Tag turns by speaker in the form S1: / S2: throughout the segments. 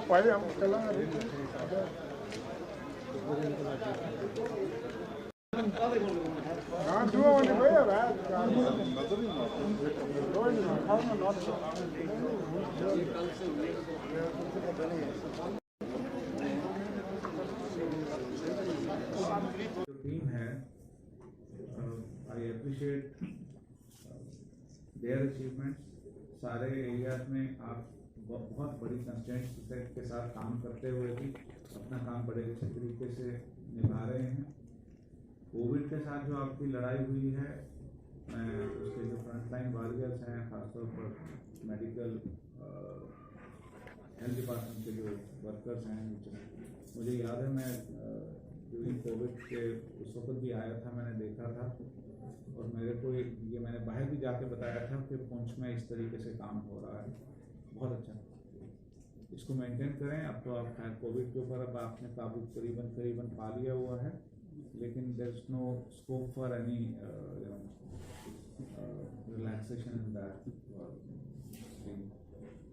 S1: पाए हम चला हाँ जो होने भैया
S2: जो टीम है, आई अप्रिशिएट देयर अचीवमेंट्स। सारे एरियाज में आप बहुत बड़ी कंस्टेंट के साथ काम करते हुए भी अपना काम बड़े अच्छे तरीके से निभा रहे हैं। कोविड के साथ जो आपकी लड़ाई हुई है, उसके जो फ्रंटलाइन वॉरियर्स हैं, खासतौर पर मेडिकल हेल्थ डिपार्टमेंट के जो वर्कर्स हैं, मुझे याद है मैं ड्यूरिंग कोविड के उस वक्त भी आया था, मैंने देखा था और मेरे को ये मैंने बाहर भी जाके बताया था कि पुंछ में इस तरीके से काम हो रहा है, बहुत अच्छा। इसको मेंटेन करें। अब तो आप खैर कोविड के ऊपर अब आपने काबू करीबन पा लिया हुआ है, लेकिन there is no scope for any relaxation in that.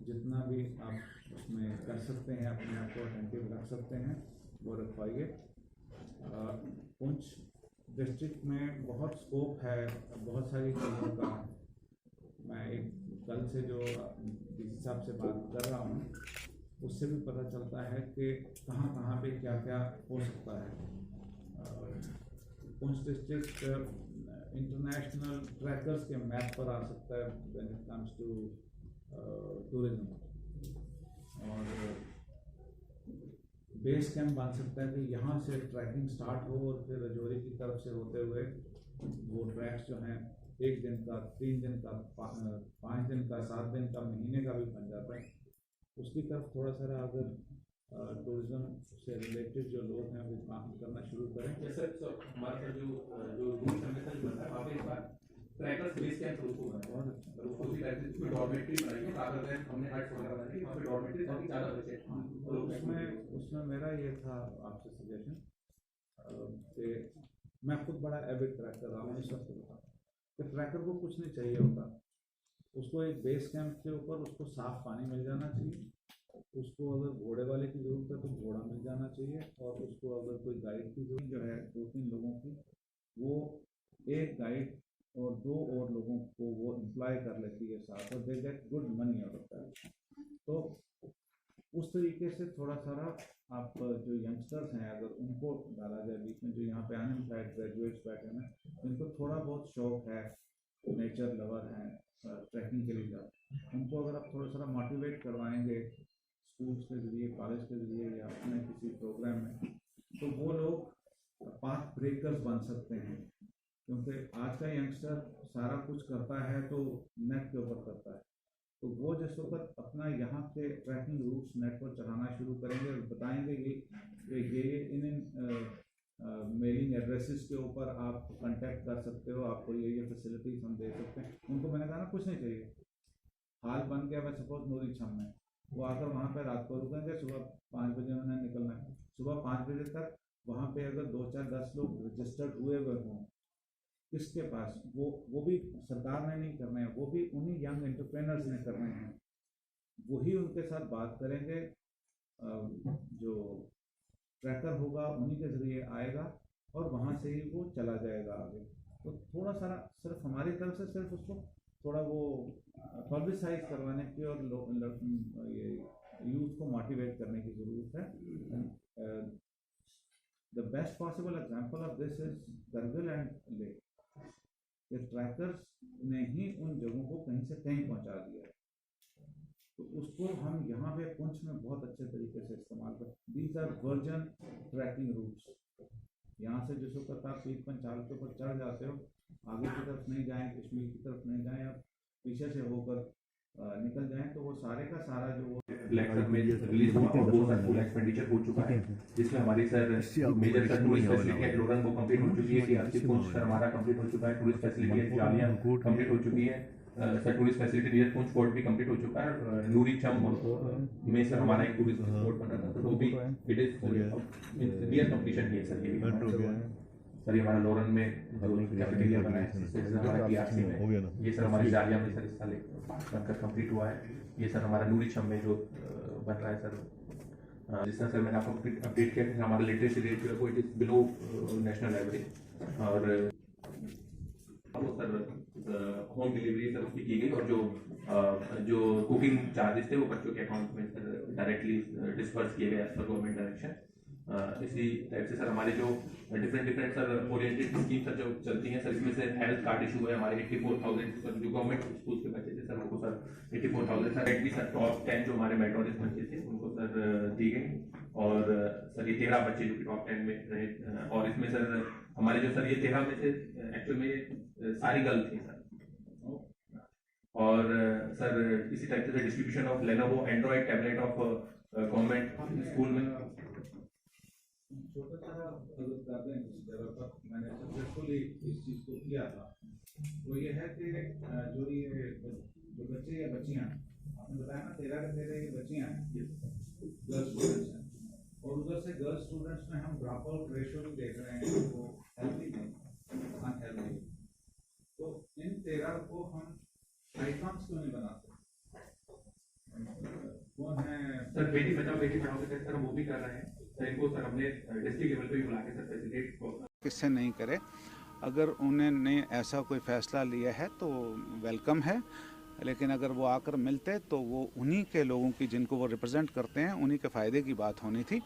S2: जितना भी आप उसमें कर सकते हैं, अपने आप को अटेंटिव रख सकते हैं, वो रखवाइए। पुंछ डिस्ट्रिक्ट में बहुत स्कोप है बहुत सारी चीज़ों का। मैं एक कल से जो डीसी साहब से बात कर रहा हूँ, उससे भी पता चलता है कि कहाँ कहाँ पे क्या क्या हो सकता है। पुंछ डिस्ट्रिक्ट इंटरनेशनल ट्रैकर्स के मैप पर आ सकता है when it comes to tourism, और बेस कैंप बन सकता है कि यहाँ से ट्रैकिंग स्टार्ट हो और फिर रजौरी की तरफ से होते हुए वो ट्रैक्स जो हैं 1 दिन का, 3 दिन का, 5 दिन का, 7 दिन का, महीने का भी बन जाता है। उसकी तरफ थोड़ा सा अगर टूरिज्म से रिलेटेड जो लोग हैं वो काम करना शुरू करें।
S3: जैसे हमारा जो रूट हमेशा जो बनता है वहाँ पे इस बार ट्रैकर्स बेस कैंप उसको बनाया,
S2: बहुत अच्छा।
S3: और उसको भी ट्रैकर्स उसमें डॉर्मेट्री बनाई है। कागज हमने हट वगैरह बनाई है, वहाँ पे डॉर्मेट्री काफी ज़्यादा बचे।
S2: और उसमें मेरा ये था आपसे सजेशन कि मैं खुद बड़ा एविड ट्रैकर रहा हूँ, इस वक्त बताऊँ कि ट्रैकर को कुछ नहीं चाहिए होता। उसको एक बेस कैंप के ऊपर उसको साफ पानी मिल जाना चाहिए, उसको अगर घोड़े वाले की जरूरत है तो घोड़ा मिल जाना चाहिए, और उसको अगर कोई गाइड की जरूरत जो है 2-3 लोगों की, वो एक गाइड और 2 और लोगों को वो एम्प्लॉय कर लेती है साथ, और they get good money out of that. तो उस तरीके से थोड़ा सारा आप जो यंगस्टर्स हैं अगर उनको डाला जाए बीच में, जो यहाँ पे अनएम्प्लॉयड ग्रेजुएट्स बैठे हैं, जिनको थोड़ा बहुत शौक है, नेचर लवर हैं, ट्रैकिंग के लिए जाते, उनको अगर आप थोड़ा सा मोटिवेट करवाएंगे स्कूल्स के जरिए, कॉलेज के जरिए या अपने किसी प्रोग्राम में, तो वो लोग पाथ ब्रेकर्स बन सकते हैं। क्योंकि आज का यंगस्टर सारा कुछ करता है तो नेट के ऊपर करता है, तो वो जिस वक्त अपना यहाँ के ट्रैकिंग रूट्स नेट पर चढ़ाना शुरू करेंगे और बताएंगे कि ये इन मेलिंग एड्रेसेस के ऊपर आप कांटेक्ट कर सकते हो, आपको ये फैसिलिटीज हम दे सकते हैं। उनको मैंने कहा ना कुछ नहीं चाहिए, हाल बन गया मैं सपोज नूरी छम में, वो आकर वहाँ पे रात को रुकेंगे, सुबह 5 बजे उन्होंने निकलना है, सुबह 5 बजे तक वहाँ पे अगर 2, 4, 10 लोग रजिस्टर्ड हुए हों, किसके पास वो भी सरकार ने नहीं करने हैं, वो भी उन्हीं यंग एंटरप्रेनर्स ने करने हैं। वही उनके साथ बात करेंगे, जो ट्रैकर होगा उन्हीं के जरिए आएगा और वहाँ से ही वो चला जाएगा आगे। तो थोड़ा सारा सिर्फ हमारी तरफ से सिर्फ उसको थोड़ा वो पब्लिसाइज करवाने की और ये यूथ को मोटिवेट करने की ज़रूरत है। The best possible example of this is Kargil and Leh. Trekkers ने ही उन जगहों को कहीं से कहीं पहुंचा दिया है, तो उसको हम यहाँ पे पुंछ में बहुत अच्छे तरीके से इस्तेमाल कर। These are virgin trekking routes. यहाँ से जिस वक्त आप पीर पंचाल के ऊपर चढ़ जाते हो, आगे की तरफ नहीं जाएं, कश्मीर की तरफ नहीं जाएं, आप पीछे से होकर निकल जाएं, तो वो सारे का सारा जो
S3: इलेक्शन में रिलीज हुआ और वो सर फुल एक्सपेंडिचर हो चुका है, जिसमें हमारी sir major sir tourist facility है लोरन वो कंप्लीट हो चुकी है, टीआरसी पुंछ सर हमारा कंप्लीट हो चुका है, टूरिस्ट फैसिलिटी है जालियां कंप्लीट हो चुकी है, sir tourist facility near Poonch fort भी कंप्लीट हो चुका है, नूरी चम में सर हमारा एक टूरिस्ट स्पॉट बना था, तो वो भी इट इज नियर कंप्लीशन है सर। ये सर ये हमारा लोरन में जो कैफेटेरिया बना है, हमारा टीआरसी में ये सर हमारी जालिया में सर इस साल बनकर कंप्लीट हुआ है, ये सर हमारा नूरी छम में जो बन रहा है सर जिस तरह सर मैंने आपको अपडेट किया कि हमारा लिटरेसी रेट जो है वो it is below national average, और सर होम डिलीवरी सर उसकी की गई, और जो कुकिंग चार्जेस थे वो बच्चों के अकाउंट में सर डायरेक्टली डिस्पर्स किए गए एज पर गवर्नमेंट डायरेक्शन। इसी टाइप से सर हमारे जो different sir oriented scheme sir जो चलती हैं सर, इसमें से हेल्थ कार्ड इशू है हमारे 84,000 सर जो गवर्नमेंट स्कूल के बच्चे थे सर उनको सर 84,000 सर एटली सर टॉप 10 जो हमारे मेरिटोरियस बच्चे थे उनको सर दी गई, और सर ये 13 बच्चे जो कि टॉप 10 में रहे, और इसमें सर हमारे जो सर ये 13 में से एक्चुअल में सारी गर्ल थी सर, और सर इसी टाइप से distribution of Lenovo Android tablet of government school में
S2: छोटा सा अगर कर दें इस जगह पर मैंने सक्सेसफुली इस चीज़ को किया था, वो ये है कि जो बच्चे या बच्चियाँ आपने बताया ना 13 के 13 ये बच्चियाँ हैं, गर्ल्स स्टूडेंट्स हैं, और उधर से गर्ल्स स्टूडेंट्स में हम ड्रॉप आउट रेशियो भी देख रहे हैं वो हेल्थी नहीं अनहेल्थी, तो इन 13 को हम आइकॉन्स क्यों नहीं बनाते? कौन है
S3: सर? बेटी बचाओ बेटी पढ़ाओ के तहत सर वो भी कर रहे हैं सर, इनको सर हमने डिस्ट्रिक्ट लेवल पे भी बुला के सर फैसिलिटेट
S1: किससे नहीं करे। अगर उन्होंने ऐसा कोई फैसला लिया है तो वेलकम है, लेकिन अगर वो आकर मिलते तो वो उन्हीं के लोगों की जिनको वो रिप्रेजेंट करते हैं उन्हीं के फ़ायदे की बात होनी थी,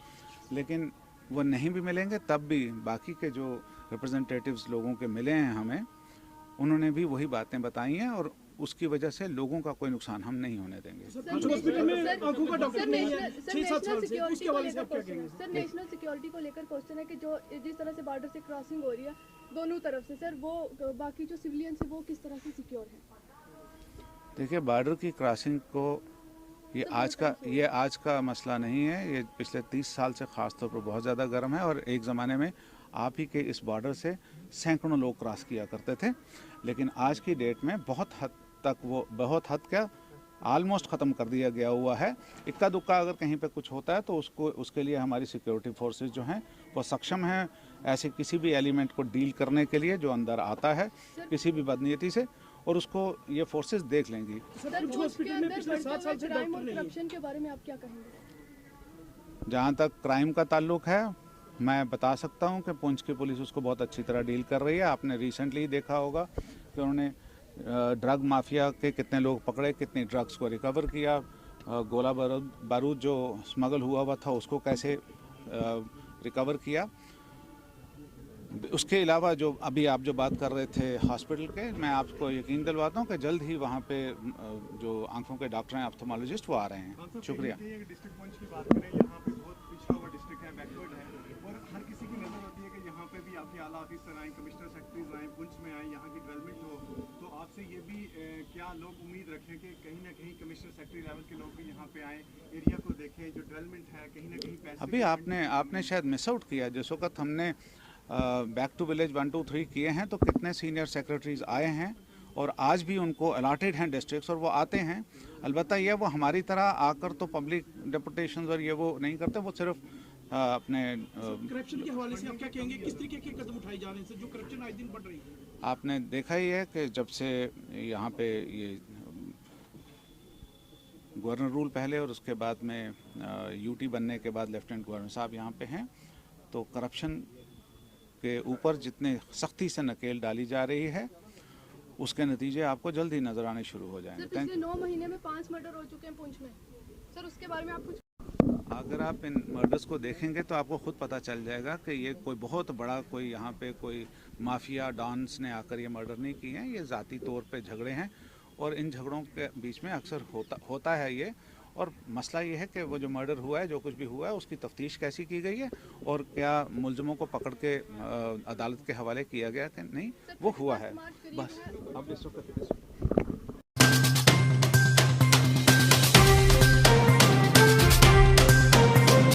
S1: लेकिन वो नहीं भी मिलेंगे तब भी बाकी के जो रिप्रेजेंटेटिव्स लोगों के मिले हैं हमें, उन्होंने भी वही बातें बताई हैं, और उसकी वजह से लोगों का कोई नुकसान हम नहीं होने देंगे।
S4: सर नेशनल सिक्योरिटी को लेकर क्वेश्चन है कि जो जिस तरह से बॉर्डर से क्रॉसिंग हो रही है दोनों तरफ से, सर वो बाकी जो सिविलियंस है वो किस तरह से सिक्योर है?
S1: देखिए, बॉर्डर की क्रॉसिंग को ये आज का मसला नहीं है, ये पिछले 30 साल से ख़ास तौर पर बहुत ज़्यादा गर्म है, और एक ज़माने में आप ही के इस बॉर्डर से सैकड़ों लोग क्रॉस किया करते थे, लेकिन आज की डेट में बहुत हद क्या ऑलमोस्ट ख़त्म कर दिया गया हुआ है। इक्का दुक्का अगर कहीं पे कुछ होता है तो उसके लिए हमारी सिक्योरिटी फोर्सेस जो हैं वो सक्षम हैं ऐसे किसी भी एलिमेंट को डील करने के लिए जो अंदर आता है किसी भी बदनीयती से, और उसको ये फोर्सेस देख लेंगी।
S4: करप्शन के बारे में आप क्या कहेंगे?
S1: जहाँ तक क्राइम का ताल्लुक है, मैं बता सकता हूँ कि पुंछ की पुलिस उसको बहुत अच्छी तरह डील कर रही है। आपने रिसेंटली देखा होगा कि उन्होंने ड्रग माफिया के कितने लोग पकड़े, कितनी ड्रग्स को रिकवर किया, गोला बारूद जो स्मगल हुआ था उसको कैसे रिकवर किया। उसके अलावा जो अभी आप जो बात कर रहे थे हॉस्पिटल के, मैं आपको यकीन दिलवाता हूँ कि जल्द ही वहाँ पे जो आंखों के डॉक्टर हैं, ऑप्थेमोलॉजिस्ट, वो आ रहे हैं। शुक्रिया।
S5: डिस्ट्रिक्ट पुंछ की बात करें, यहाँ पे बहुत पिछड़ा हुआ डिस्ट्रिक्ट है, बैकवर्ड है, और हर किसी की नज़र होती है कि यहाँ पे भी आपके आला ऑफिसर आए, कमिश्नर सेक्रेटरीज आए, पुंछ में आए, यहाँ की डेवलपमेंट हो, तो आपसे ये भी क्या लोग उम्मीद रखें कि कहीं ना कहीं कमिश्नर सेक्रेटरी लेवल के लोग भी यहाँ पे आए, एरिया को देखें, जो डेवलपमेंट है कहीं ना कहीं पैसे।
S1: अभी आपने शायद मिस आउट किया, जिस वक्त हमने बैक टू विलेज 1, 2, 3 किए हैं तो कितने सीनियर सेक्रेटरीज आए हैं, और आज भी उनको अलॉटेड हैं डिस्ट्रिक्ट्स, और वो आते हैं। अलबत्ता ये वो हमारी तरह आकर तो पब्लिक डेपुटेशंस और ये वो नहीं करते, वो सिर्फ अपने
S6: करप्शन के हवाले से आप क्या कहेंगे, किस तरीके के कदम उठाए जा रहे हैं जो करप्शन आज दिन बढ़ रही है?
S1: आपने देखा ही है कि जब से यहाँ पे ये गवर्नर रूल पहले और उसके बाद में यूटी बनने के बाद लेफ्टिनेंट गवर्नर साहब यहाँ पे हैं, तो करप्शन के ऊपर जितने सख्ती से नकेल डाली जा रही है उसके नतीजे आपको जल्द ही नजर आने शुरू हो जाएंगे।
S4: पिछले 9 महीने में 5 मर्डर हो चुके हैं पुंछ में, सर उसके बारे में आप कुछ?
S1: अगर आप इन मर्डर्स को देखेंगे तो आपको खुद पता चल जाएगा कि ये कोई बहुत बड़ा कोई यहाँ पे कोई माफिया डॉन्स ने आकर ये मर्डर नहीं किए हैं, ये ज़ाती तौर पे झगड़े हैं, और इन झगड़ों के बीच में अक्सर होता है ये। और मसला ये है कि वो जो मर्डर हुआ है, जो कुछ भी हुआ है, उसकी तफ्तीश कैसी की गई है और क्या मुलजमों को पकड़ के अदालत के हवाले किया गया कि नहीं, वो हुआ है बस। अब इस वक्त